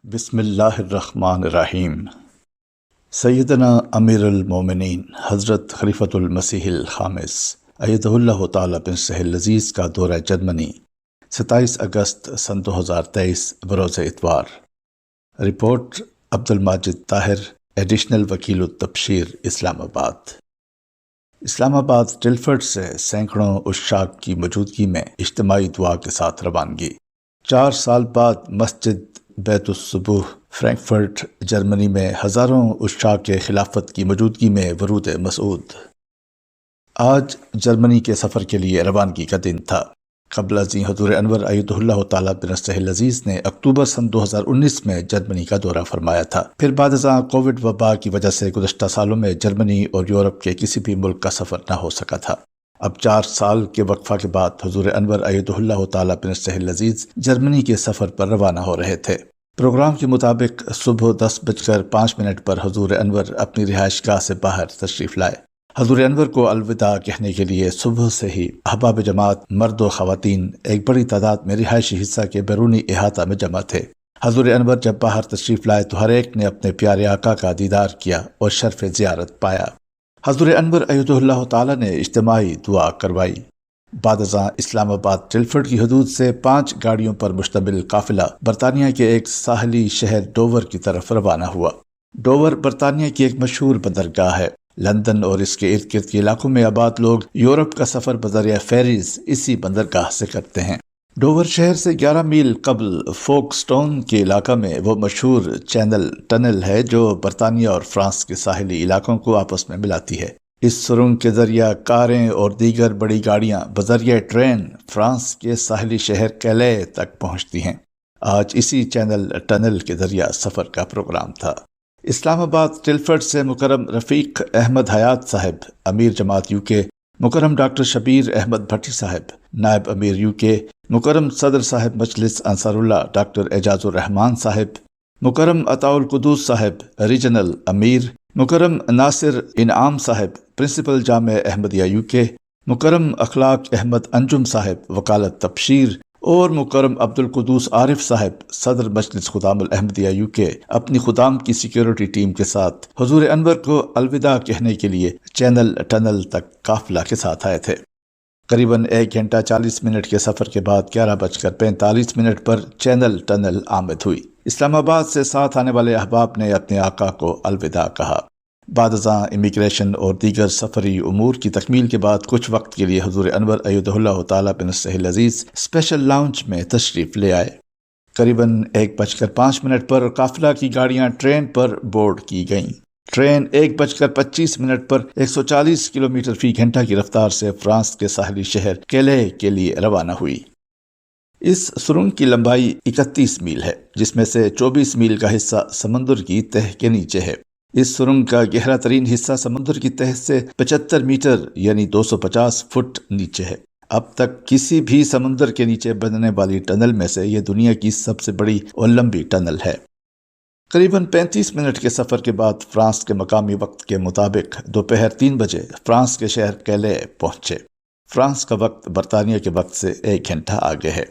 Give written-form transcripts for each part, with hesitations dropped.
بسم اللہ الرحمن الرحیم۔ سیدنا امیر المومنین حضرت خلیفۃ المسیح الخامس ایدہ اللہ تعالی بنصرہ العزیز کا دورہ جرمنی 27 اگست سن 2023 بروز اتوار۔ رپورٹ عبدالماجد طاہر، ایڈیشنل وکیل التبشیر، اسلام آباد۔ اسلام آباد ٹلفرڈ سے سینکڑوں عشاق کی موجودگی میں اجتماعی دعا کے ساتھ روانگی۔ 4 سال بعد مسجد بیت الصبوح فرینکفرٹ جرمنی میں ہزاروں عشاق کے خلافت کی موجودگی میں ورود مسعود۔ آج جرمنی کے سفر کے لیے روانگی کا دن تھا۔ قبل ازیں حضور انور ایدہ اللہ تعالی بنصرہ العزیز نے اکتوبر سن 2019 میں جرمنی کا دورہ فرمایا تھا۔ پھر بعد ازاں کووڈ وبا کی وجہ سے گزشتہ سالوں میں جرمنی اور یورپ کے کسی بھی ملک کا سفر نہ ہو سکا تھا۔ اب 4 سال کے وقفہ کے بعد حضور انور ایدہ اللہ تعالی بنصرہ العزیز جرمنی کے سفر پر روانہ ہو رہے تھے۔ پروگرام کے مطابق صبح 10:05 پر حضور انور اپنی رہائش گاہ سے باہر تشریف لائے۔ حضور انور کو الوداع کہنے کے لیے صبح سے ہی احباب جماعت، مرد و خواتین ایک بڑی تعداد میں رہائشی حصہ کے بیرونی احاطہ میں جمع تھے۔ حضور انور جب باہر تشریف لائے تو ہر ایک نے اپنے پیارے آقا کا دیدار کیا اور شرف زیارت پایا۔ حضور انور ایدہ اللہ تعالی نے اجتماعی دعا کروائی۔ بعد ازاں اسلام آباد ٹلفرڈ کی حدود سے 5 گاڑیوں پر مشتمل قافلہ برطانیہ کے ایک ساحلی شہر ڈوور کی طرف روانہ ہوا۔ ڈوور برطانیہ کی ایک مشہور بندرگاہ ہے۔ لندن اور اس کے ارد گرد کے علاقوں میں آباد لوگ یورپ کا سفر بذریعہ فیریز اسی بندرگاہ سے کرتے ہیں۔ ڈوور شہر سے 11 میل قبل فوکسٹون کے علاقہ میں وہ مشہور چینل ٹنل ہے جو برطانیہ اور فرانس کے ساحلی علاقوں کو آپس میں ملاتی ہے۔ اس سرنگ کے ذریعہ کاریں اور دیگر بڑی گاڑیاں بذریعہ ٹرین فرانس کے ساحلی شہر کیلے تک پہنچتی ہیں۔ آج اسی چینل ٹنل کے ذریعہ سفر کا پروگرام تھا۔ اسلام آباد ٹلفرڈ سے مکرم رفیق احمد حیات صاحب، امیر جماعت UK، مکرم ڈاکٹر شبیر احمد بھٹی صاحب، نائب امیر UK، مکرم صدر صاحب مجلس انصار اللہ ڈاکٹر اعجاز الرحمان صاحب، مکرم عطاء القدوس صاحب ریجنل امیر، مکرم ناصر انعام صاحب پرنسپل جامع احمدیہ UK، مکرم اخلاق احمد انجم صاحب وکالت تبشیر، اور مکرم عبد القدوس عارف صاحب صدر مجلس خدام الاحمدیہ UK اپنی خدام کی سیکیورٹی ٹیم کے ساتھ حضور انور کو الوداع کہنے کے لیے چینل ٹنل تک قافلہ کے ساتھ آئے تھے۔ قریباً 1 گھنٹہ 40 منٹ کے سفر کے بعد 11:45 پر چینل ٹنل آمد ہوئی۔ اسلام آباد سے ساتھ آنے والے احباب نے اپنے آقا کو الوداع کہا۔ بعد ازاں امیگریشن اور دیگر سفری امور کی تکمیل کے بعد کچھ وقت کے لیے حضور انور ایدہ اللہ تعالی بنصرہ العزیز اسپیشل لاؤنج میں تشریف لے آئے۔ قریباً 1:05 پر قافلہ کی گاڑیاں ٹرین پر بورڈ کی گئیں۔ ٹرین 1:25 پر 140 کلومیٹر فی گھنٹہ کی رفتار سے فرانس کے ساحلی شہر کیلے کے لیے روانہ ہوئی۔ اس سرنگ کی لمبائی 31 میل ہے، جس میں سے 24 میل کا حصہ سمندر کی تہہ کے نیچے ہے۔ اس سرنگ کا گہرا ترین حصہ سمندر کی تہہ سے 75 میٹر یعنی 250 فٹ نیچے ہے۔ اب تک کسی بھی سمندر کے نیچے بننے والی ٹنل میں سے یہ دنیا کی سب سے بڑی اور لمبی ٹنل ہے۔ قریباً 35 منٹ کے سفر کے بعد فرانس کے مقامی وقت کے مطابق دوپہر 3 بجے فرانس کے شہر کیلے پہنچے۔ فرانس کا وقت برطانیہ کے وقت سے 1 گھنٹہ آگے ہے۔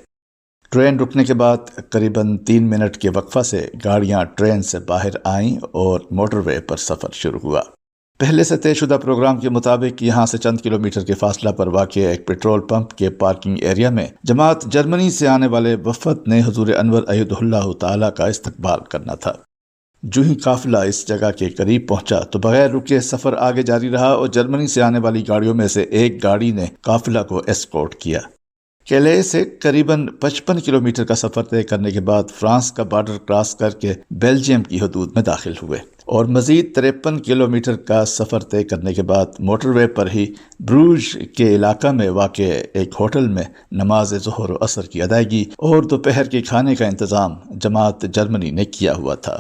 ٹرین رکنے کے بعد قریباً 3 منٹ کے وقفہ سے گاڑیاں ٹرین سے باہر آئیں اور موٹر وے پر سفر شروع ہوا۔ پہلے سے طے شدہ پروگرام کے مطابق یہاں سے چند کلومیٹر کے فاصلہ پر واقع ایک پیٹرول پمپ کے پارکنگ ایریا میں جماعت جرمنی سے آنے والے وفد نے حضور انور ایدہ اللہ تعالی کا استقبال کرنا تھا۔ جو ہی قافلہ اس جگہ کے قریب پہنچا تو بغیر رکے سفر آگے جاری رہا اور جرمنی سے آنے والی گاڑیوں میں سے ایک گاڑی نے قافلہ کو ایسکورٹ کیا۔ کیلے سے قریباً 55 کلومیٹر کا سفر طے کرنے کے بعد فرانس کا بارڈر کراس کر کے بیلجیم کی حدود میں داخل ہوئے اور مزید 53 کلومیٹر کا سفر طے کرنے کے بعد موٹر وے پر ہی بروژ کے علاقہ میں واقع ایک ہوٹل میں نماز ظہر و عصر کی ادائیگی اور دوپہر کے کھانے کا انتظام جماعت جرمنی نے کیا ہوا تھا۔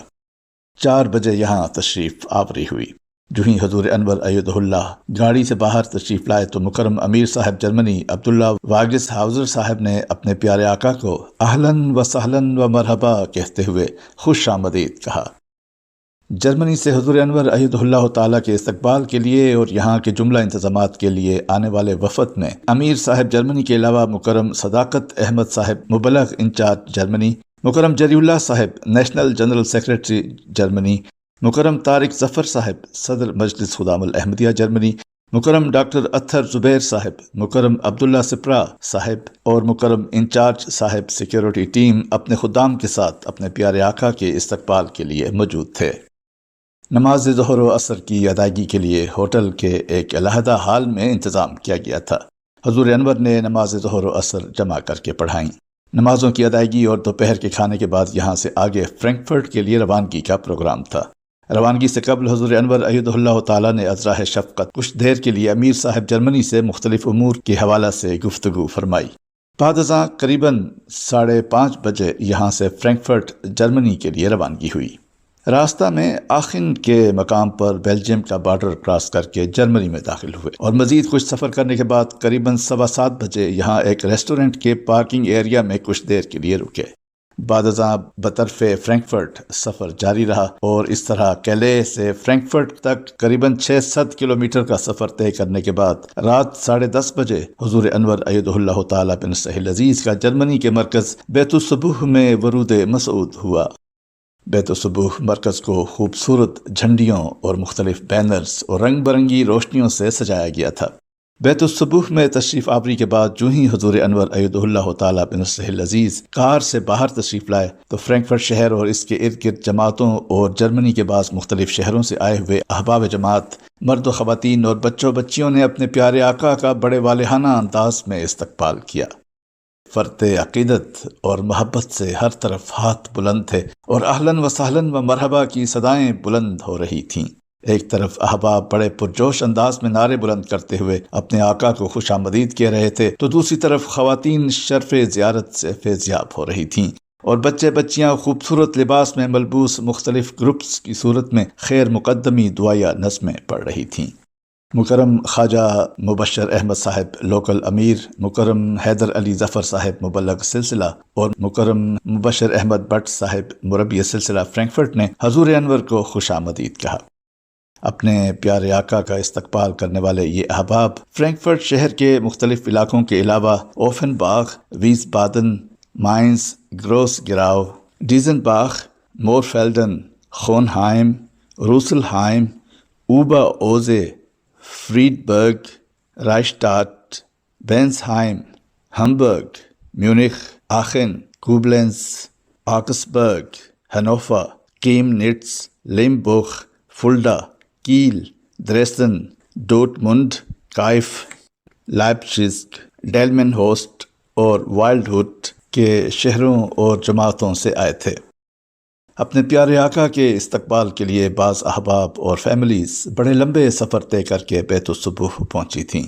4 بجے یہاں تشریف آوری ہوئی۔ جو ہی حضور انور ایدہ اللہ گاڑی سے باہر تشریف لائے تو مکرم امیر صاحب جرمنی عبداللہ واگس ہاؤزر صاحب نے اپنے پیارے آقا کو اہلاً و سہلاً و مرحبا کہتے ہوئے خوش آمدید کہا۔ جرمنی سے حضور انور ایدہ اللہ تعالیٰ کے استقبال کے لیے اور یہاں کے جملہ انتظامات کے لیے آنے والے وفد میں امیر صاحب جرمنی کے علاوہ مکرم صداقت احمد صاحب مبلغ انچارج جرمنی، مکرم جری اللہ صاحب نیشنل جنرل سیکریٹری جرمنی، مکرم طارق ظفر صاحب صدر مجلس خدام الاحمدیہ جرمنی، مکرم ڈاکٹر اطہر زبیر صاحب، مکرم عبداللہ سپرا صاحب اور مکرم انچارج صاحب سیکیورٹی ٹیم اپنے خدام کے ساتھ اپنے پیارے آقا کے استقبال کے لیے موجود تھے۔ نماز ظہر و عصر کی ادائیگی کے لیے ہوٹل کے ایک علیحدہ ہال میں انتظام کیا گیا تھا۔ حضور انور نے نماز ظہر و عصر جمع کر کے پڑھائیں۔ نمازوں کی ادائیگی اور دوپہر کے کھانے کے بعد یہاں سے آگے فرینکفرٹ کے لیے روانگی کا پروگرام تھا۔ روانگی سے قبل حضور انور ایدہ اللہ تعالیٰ نے ازراہ شفقت کچھ دیر کے لیے امیر صاحب جرمنی سے مختلف امور کے حوالہ سے گفتگو فرمائی۔ بعد ازاں قریباً 5:30 بجے یہاں سے فرینکفرٹ جرمنی کے لیے روانگی ہوئی۔ راستہ میں آخن کے مقام پر بیلجیم کا بارڈر کراس کر کے جرمنی میں داخل ہوئے اور مزید کچھ سفر کرنے کے بعد قریباً 7:15 بجے یہاں ایک ریسٹورنٹ کے پارکنگ ایریا میں کچھ دیر کے لیے رکے۔ بعد ازاں بطرف فرینکفرٹ سفر جاری رہا اور اس طرح کیلے سے فرینکفرٹ تک قریباً 600 کلومیٹر کا سفر طے کرنے کے بعد رات 10:30 بجے حضور انور ایدہ اللہ تعالیٰ بن سہل عزیز کا جرمنی کے مرکز بیت الصبوح میں ورود مسعود ہوا۔ بیت الصبوح مرکز کو خوبصورت جھنڈیوں اور مختلف بینرز اور رنگ برنگی روشنیوں سے سجایا گیا تھا۔ بیت الصبوح میں تشریف آوری کے بعد جو ہی حضور انور ایدہ اللہ تعالیٰ بن سہل عزیز کار سے باہر تشریف لائے تو فرینکفرٹ شہر اور اس کے ارد گرد جماعتوں اور جرمنی کے بعض مختلف شہروں سے آئے ہوئے احباب جماعت، مرد و خواتین اور بچوں بچیوں نے اپنے پیارے آقا کا بڑے والہانہ انداز میں استقبال کیا۔ فرط عقیدت اور محبت سے ہر طرف ہاتھ بلند تھے اور اہلاً و سہلاً و مرحبا کی صدائیں بلند ہو رہی تھیں۔ ایک طرف احباب بڑے پرجوش انداز میں نعرے بلند کرتے ہوئے اپنے آقا کو خوش آمدید کہہ رہے تھے تو دوسری طرف خواتین شرف زیارت سے فیضیاب ہو رہی تھیں اور بچے بچیاں خوبصورت لباس میں ملبوس مختلف گروپس کی صورت میں خیر مقدمی دعائیہ نظمیں پڑھ رہی تھیں۔ مکرم خواجہ مبشر احمد صاحب لوکل امیر، مکرم حیدر علی ظفر صاحب مبلغ سلسلہ اور مکرم مبشر احمد بٹ صاحب مربی سلسلہ فرینکفرٹ نے حضور انور کو خوش آمدید کہا۔ اپنے پیارے آقا کا استقبال کرنے والے یہ احباب فرینکفرٹ شہر کے مختلف علاقوں کے علاوہ اوفن باغ، ویز بادن، مائنز، گروس گراؤ، ڈیزن باغ، مورفیلڈن، خونہائم، روسلہائم، اوبا اوزے، فریڈبرگ، رائشٹاٹ، بینسہائم، ہمبرگ، میونخ، آخن، کوبلنز، آکسبرگ، ہنوفر، کیمنٹس، لیمبوخ، فلڈا، کیل، دریسدن، ڈورٹمنڈ، کائف، لائپزگ، ڈیلمن ہوسٹ اور وائلڈ ہوڈ کے شہروں اور جماعتوں سے آئے تھے۔ اپنے پیارے آقا کے استقبال کے لیے بعض احباب اور فیملیز بڑے لمبے سفر طے کر کے بیت الصبوح پہنچی تھیں۔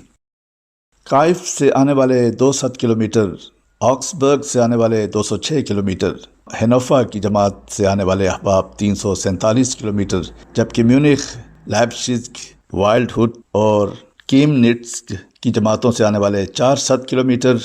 کائف سے آنے والے 200 کلومیٹر، آکسبرگ سے آنے والے 206 کلومیٹر، ہینوفا کی جماعت سے آنے والے احباب 347 کلومیٹر، جبکہ میونخ، لائپزگ، وائلڈ ہوڈ اور کیمنٹس کی جماعتوں سے آنے والے 400 کلومیٹر،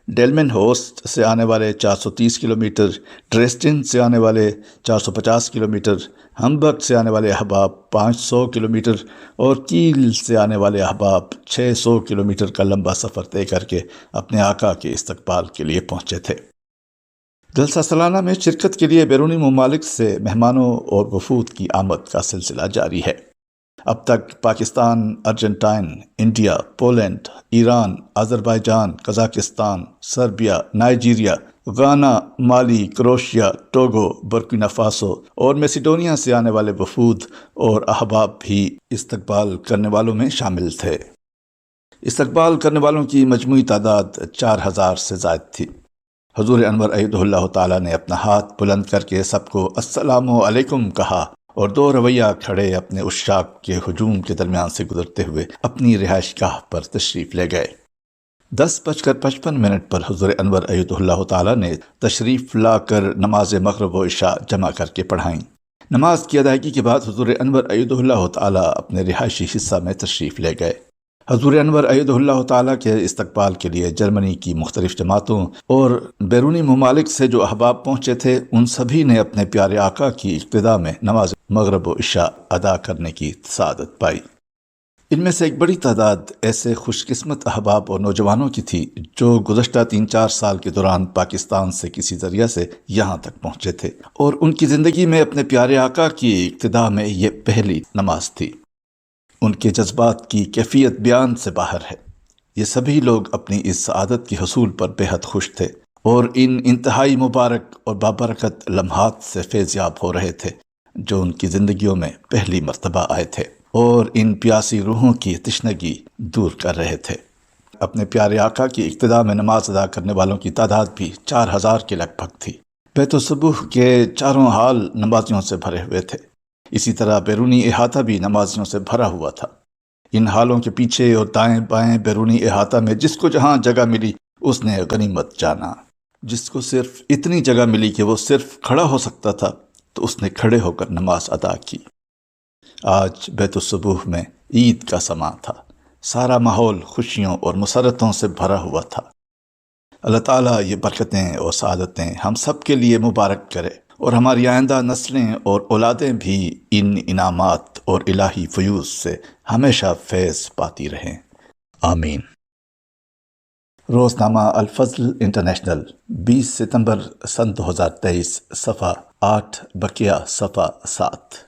ڈیلمن ہوسٹ سے آنے والے 430 کلومیٹر، ڈریسڈن سے آنے والے 450 کلومیٹر، ہمبرگ سے آنے والے احباب 500 کلومیٹر اور کیل سے آنے والے احباب 600 کلومیٹر کا لمبا سفر طے کر کے اپنے آقا کے استقبال کے لیے پہنچے تھے۔ جلسہ سالانہ میں شرکت کے لیے بیرونی ممالک سے مہمانوں اور وفود کی آمد کا سلسلہ جاری ہے۔ اب تک Pakistan, Argentina, India, Poland, Iran, Azerbaijan, Kazakhstan, Serbia, Nigeria, Ghana, Mali, Croatia, Togo, Burkina Faso اور میسیڈونیا سے آنے والے وفود اور احباب بھی استقبال کرنے والوں میں شامل تھے۔ استقبال کرنے والوں کی مجموعی تعداد 4000 سے زائد تھی۔ حضور انور ایدہ اللہ تعالیٰ نے اپنا ہاتھ بلند کر کے سب کو السلام علیکم کہا اور 2 رویہ کھڑے اپنے عشاق کے ہجوم کے درمیان سے گزرتے ہوئے اپنی رہائش گاہ پر تشریف لے گئے۔ 10:55 پر حضور انور ایدہ اللہ تعالیٰ نے تشریف لا کر نماز مغرب و عشاء جمع کر کے پڑھائیں۔ نماز کی ادائیگی کے بعد حضور انور ایدہ اللہ تعالیٰ اپنے رہائشی حصہ میں تشریف لے گئے۔ حضور انور ایدہ اللہ تعالیٰ کے استقبال کے لیے جرمنی کی مختلف جماعتوں اور بیرونی ممالک سے جو احباب پہنچے تھے ان سبھی نے اپنے پیارے آقا کی ابتدا میں نماز مغرب و عشاء ادا کرنے کی سعادت پائی۔ ان میں سے ایک بڑی تعداد ایسے خوش قسمت احباب اور نوجوانوں کی تھی جو گزشتہ 3-4 سال کے دوران پاکستان سے کسی ذریعہ سے یہاں تک پہنچے تھے، اور ان کی زندگی میں اپنے پیارے آقا کی ابتدا میں یہ پہلی نماز تھی۔ ان کے جذبات کی کیفیت بیان سے باہر ہے۔ یہ سبھی لوگ اپنی اس سعادت کے حصول پر بے حد خوش تھے اور ان انتہائی مبارک اور بابرکت لمحات سے فیضیاب ہو رہے تھے جو ان کی زندگیوں میں پہلی مرتبہ آئے تھے، اور ان پیاسی روحوں کی تشنگی دور کر رہے تھے۔ اپنے پیارے آقا کی ابتدا میں نماز ادا کرنے والوں کی تعداد بھی 4000 کے لگ بھگ تھی۔ بیت الصبح کے چاروں حال نمازیوں سے بھرے ہوئے تھے۔ اسی طرح بیرونی احاطہ بھی نمازیوں سے بھرا ہوا تھا۔ ان حالوں کے پیچھے اور دائیں بائیں بیرونی احاطہ میں جس کو جہاں جگہ ملی اس نے غنیمت جانا۔ جس کو صرف اتنی جگہ ملی کہ وہ صرف کھڑا ہو سکتا تھا تو اس نے کھڑے ہو کر نماز ادا کی۔ آج بیت الصبح میں عید کا سماں تھا۔ سارا ماحول خوشیوں اور مسرتوں سے بھرا ہوا تھا۔ اللہ تعالیٰ یہ برکتیں اور سعادتیں ہم سب کے لیے مبارک کرے، اور ہماری آئندہ نسلیں اور اولادیں بھی ان انعامات اور الہی فیوز سے ہمیشہ فیض پاتی رہیں، آمین۔ روزنامہ الفضل انٹرنیشنل، 20 ستمبر سن 2023، صفحہ 8 بقیہ صفحہ 7۔